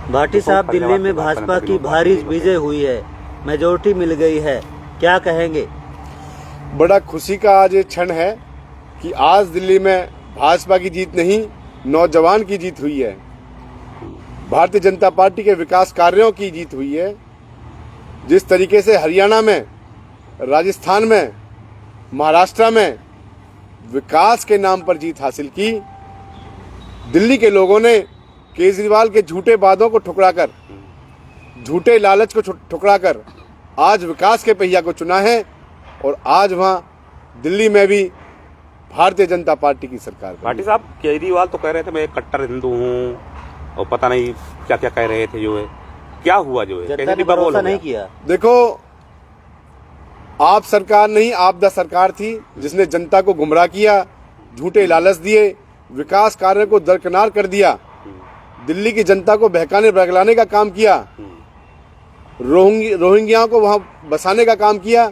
भाटी साहब, दिल्ली में भाजपा की भारी विजय हुई है, मेजोरिटी मिल गई है, क्या कहेंगे? बड़ा खुशी का आज ये क्षण है कि आज दिल्ली में भाजपा की जीत नहीं, नौजवान की जीत हुई है। भारतीय जनता पार्टी के विकास कार्यों की जीत हुई है। जिस तरीके से हरियाणा में, राजस्थान में, महाराष्ट्र में विकास के नाम पर जीत हासिल की, दिल्ली के लोगों ने केजरीवाल के झूठे वादों को ठुकराकर, झूठे लालच को ठुकराकर आज विकास के पहिया को चुना है और आज वहां दिल्ली में भी भारतीय जनता पार्टी की सरकार। भाटी साहब, केजरीवाल तो कह रहे थे मैं एक कट्टर हिंदू हूं और पता नहीं क्या क्या कह रहे थे, जो है क्या हुआ, जो है जनता ने भरोसा नहीं किया। देखो, आप सरकार नहीं, आपदा सरकार थी जिसने जनता को गुमराह किया, झूठे लालच दिए, विकास कार्य को दरकिनार कर दिया, दिल्ली की जनता को बहकाने बहलाने का काम किया, रोहिंग्याओं को वहां बसाने का काम किया,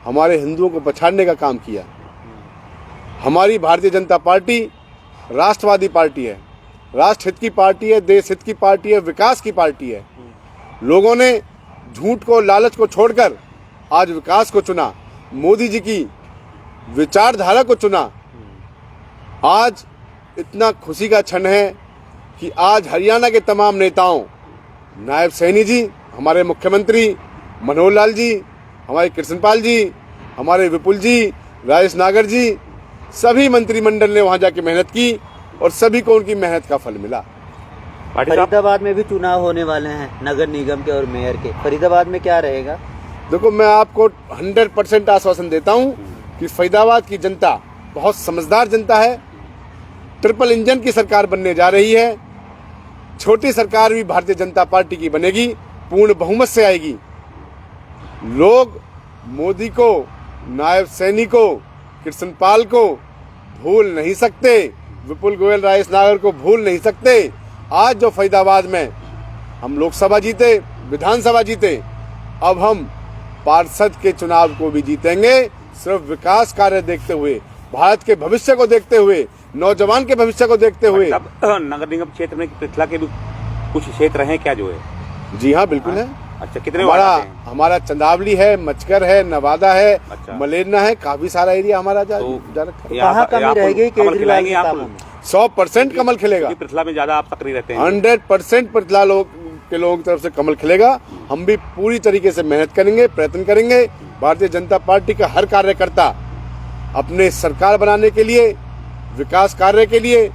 हमारे हिंदुओं को पछाड़ने का काम किया। हमारी भारतीय जनता पार्टी राष्ट्रवादी पार्टी है, राष्ट्र हित की पार्टी है, देश हित की पार्टी है, विकास की पार्टी है। लोगों ने झूठ को, लालच को छोड़कर आज विकास को चुना, मोदी जी की विचारधारा को चुना। आज इतना खुशी का क्षण है कि आज हरियाणा के तमाम नेताओं, नायब सैनी जी, हमारे मुख्यमंत्री मनोहर लाल जी, हमारे कृष्णपाल जी, हमारे विपुल जी, राजेश नागर जी, सभी मंत्रिमंडल ने वहां जाके मेहनत की और सभी को उनकी मेहनत का फल मिला। फरीदाबाद में भी चुनाव होने वाले हैं, नगर निगम के और मेयर के। फरीदाबाद में क्या रहेगा? देखो, मैं आपको 100% आश्वासन देता हूं कि फरीदाबाद की जनता बहुत समझदार जनता है। ट्रिपल इंजन की सरकार बनने जा रही है। छोटी सरकार भी भारतीय जनता पार्टी की बनेगी, पूर्ण बहुमत से आएगी। लोग मोदी को, नायब सैनी को, कृष्णपाल को भूल नहीं सकते, विपुल गोयल, राजेश नागर को भूल नहीं सकते। आज जो फरीदाबाद में हम लोकसभा जीते, विधानसभा जीते, अब हम पार्षद के चुनाव को भी जीतेंगे, सिर्फ विकास कार्य देखते हुए, भारत के भविष्य को देखते हुए, नौजवान के भविष्य को देखते हुए। नगर निगम क्षेत्र में पृथला के भी कुछ क्षेत्र हैं क्या, जो है? जी हाँ, बिल्कुल है। अच्छा, कितने? हमारा चंदावली है, मचकर है, नवादा है, अच्छा। मलेरना है, काफी सारा एरिया हमारा जा रखा है। कहाँ कमी रहेगी केजरीवाल के कामों में? 100% कमल खिलेगा। पृथला में ज्यादा आप सक्रिय रहते हैं। 100% पृथला के लोगों की तरफ से कमल खिलेगा। हम भी पूरी तरीके से मेहनत करेंगे, प्रयत्न करेंगे। भारतीय जनता पार्टी का हर कार्यकर्ता अपने सरकार बनाने के लिए, विकास कार्य के लिए,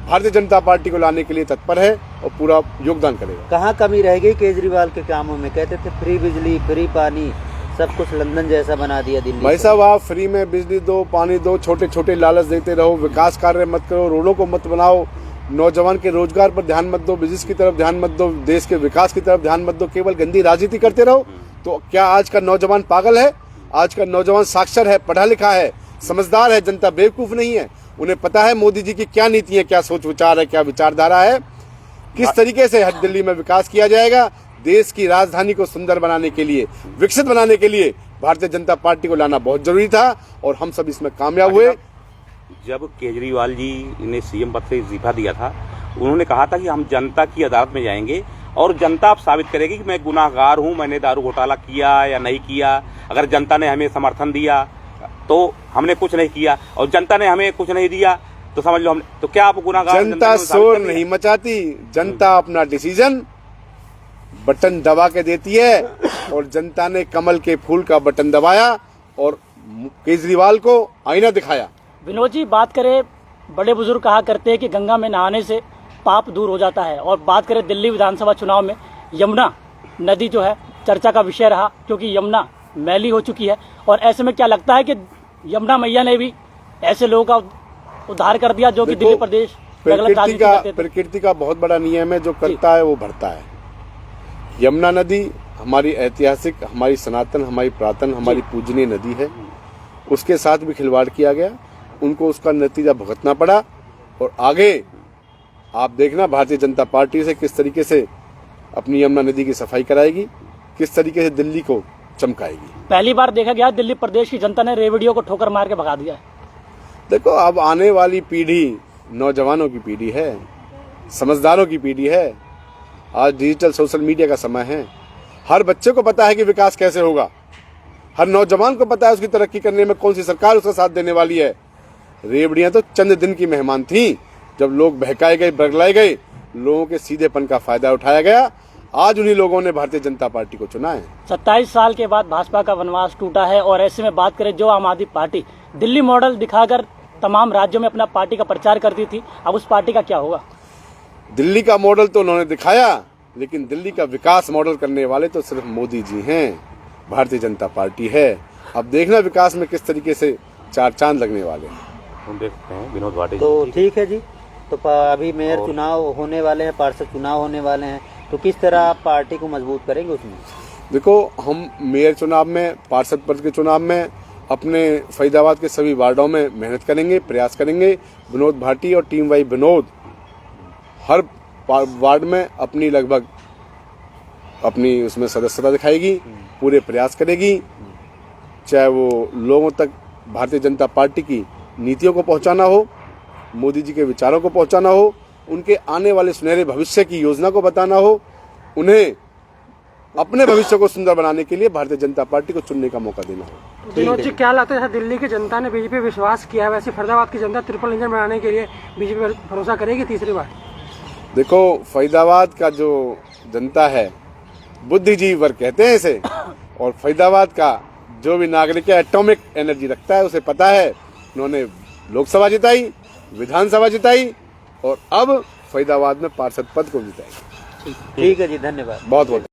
भारतीय जनता पार्टी को लाने के लिए तत्पर है और पूरा योगदान करेगा। कहाँ कमी रह गई केजरीवाल के कामों में? कहते थे फ्री बिजली, फ्री पानी, सब कुछ लंदन जैसा बना दिया दिल्ली। भाई साहब, आप फ्री में बिजली दो, पानी दो, छोटे छोटे लालच देते रहो, विकास कार्य मत करो, रोडों को मत बनाओ, नौजवान के रोजगार पर ध्यान मत दो, बिजनेस की तरफ ध्यान मत दो, देश के विकास की तरफ ध्यान मत दो, केवल गंदी राजनीति करते रहो। तो क्या आज का नौजवान पागल है? आज का नौजवान साक्षर है, पढ़ा लिखा है, समझदार है। जनता बेवकूफ नहीं है। उन्हें पता है मोदी जी की क्या नीति है, क्या सोच विचार है, क्या विचारधारा है, किस तरीके से दिल्ली में विकास किया जाएगा। देश की राजधानी को सुंदर बनाने के लिए, विकसित बनाने के लिए भारतीय जनता पार्टी को लाना बहुत जरूरी था और हम सब इसमें कामयाब हुए। जब केजरीवाल जी ने सीएम पद से इस्तीफा दिया था, उन्होंने कहा था कि हम जनता की अदालत में जाएंगे और जनता अब साबित करेगी कि मैं गुनाहगार हूं, मैंने दारू घोटाला किया या नहीं किया। अगर जनता ने हमें समर्थन दिया तो हमने कुछ नहीं किया, और जनता ने हमें कुछ नहीं दिया तो समझ लो हमने, तो क्या आप गुनाहगार? जनता शोर नहीं मचाती, जनता अपना डिसीजन बटन दबा के देती है और जनता ने कमल के फूल का बटन दबाया और केजरीवाल को आईना दिखाया। विनोद जी, बात करें, बड़े बुजुर्ग कहा करते हैं कि गंगा में नहाने से पाप दूर हो जाता है, और बात करें दिल्ली विधानसभा चुनाव में यमुना नदी जो है चर्चा का विषय रहा, क्योंकि यमुना मैली हो चुकी है। और ऐसे में क्या लगता है कि यमुना मैया ने भी ऐसे लोगों का उद्धार कर दिया जो कि दिल्ली प्रदेश प्रकृति का बहुत बड़ा नियम है, जो करता है वो भरता है। यमुना नदी हमारी ऐतिहासिक, हमारी सनातन, हमारी प्रातन, हमारी पूजनीय नदी है। उसके साथ भी खिलवाड़ किया गया, उनको उसका नतीजा भुगतना पड़ा। और आगे आप देखना भारतीय जनता पार्टी से किस तरीके से अपनी यमुना नदी की सफाई कराएगी, किस तरीके से दिल्ली को चमकाएगी। पहली बार देखा गया दिल्ली प्रदेश की जनता ने रेवड़ियों को ठोकर मार के भगा दिया है। देखो, अब आने वाली पीढ़ी नौजवानों की पीढ़ी है, समझदारों की पीढ़ी है। आज डिजिटल सोशल मीडिया का समय है। हर बच्चे को पता है कि विकास कैसे होगा, हर नौजवान को पता है उसकी तरक्की करने में कौन सी सरकार उसका साथ देने वाली है। रेवड़ियां तो चंद दिन की मेहमान थी, जब लोग बहकाए गए, बरगलाए गए, लोगों के सीधेपन का फायदा उठाया गया। आज उन्हीं लोगों ने भारतीय जनता पार्टी को चुना है। 27 साल के बाद भाजपा का वनवास टूटा है और ऐसे में बात करें जो आम आदमी पार्टी दिल्ली मॉडल दिखाकर तमाम राज्यों में अपना पार्टी का प्रचार करती थी, अब उस पार्टी का क्या होगा? दिल्ली का मॉडल तो उन्होंने दिखाया, लेकिन दिल्ली का विकास मॉडल करने वाले तो सिर्फ मोदी जी हैं, भारतीय जनता पार्टी है। अब देखना विकास में किस तरीके से चार चांद लगने वाले हैं। हम देखते हैं विनोद भाटी तो ठीक है जी, तो अभी मेयर चुनाव होने वाले हैं, पार्षद चुनाव होने वाले हैं, तो किस तरह आप पार्टी को मजबूत करेंगे उसमें? देखो, हम मेयर चुनाव में, पार्षद पद के चुनाव में अपने फरीदाबाद के सभी वार्डों में मेहनत करेंगे, प्रयास करेंगे। विनोद भाटी और team why Vinod her ward में अपनी लगभग अपनी उसमें सदस्यता दिखाएगी, पूरे प्रयास करेगी, चाहे वो लोगों तक भारतीय जनता पार्टी की नीतियों को पहुंचाना हो, मोदी जी के विचारों को पहुंचाना हो, उनके आने वाले सुनहरे भविष्य की योजना को बताना हो, उन्हें अपने भविष्य को सुंदर बनाने के लिए भारतीय जनता पार्टी को चुनने का मौका देना हो। विनोद जी, क्या लगता है दिल्ली की जनता ने बीजेपी पर विश्वास किया है, वैसे फरीदाबाद की जनता ट्रिपल इंजन बनाने के लिए बीजेपी पर भरोसा करेगी तीसरी बार? देखो, फरीदाबाद का जो जनता है बुद्धिजीवी वर्ग कहते हैं इसे, और फरीदाबाद का जो भी नागरिक है एटॉमिक एनर्जी रखता है, उसे पता है। उन्होंने लोकसभा जिताई, विधानसभा जिताई और अब फरीदाबाद में पार्षद पद को जिताएगी। ठीक है जी, धन्यवाद। बहुत बहुत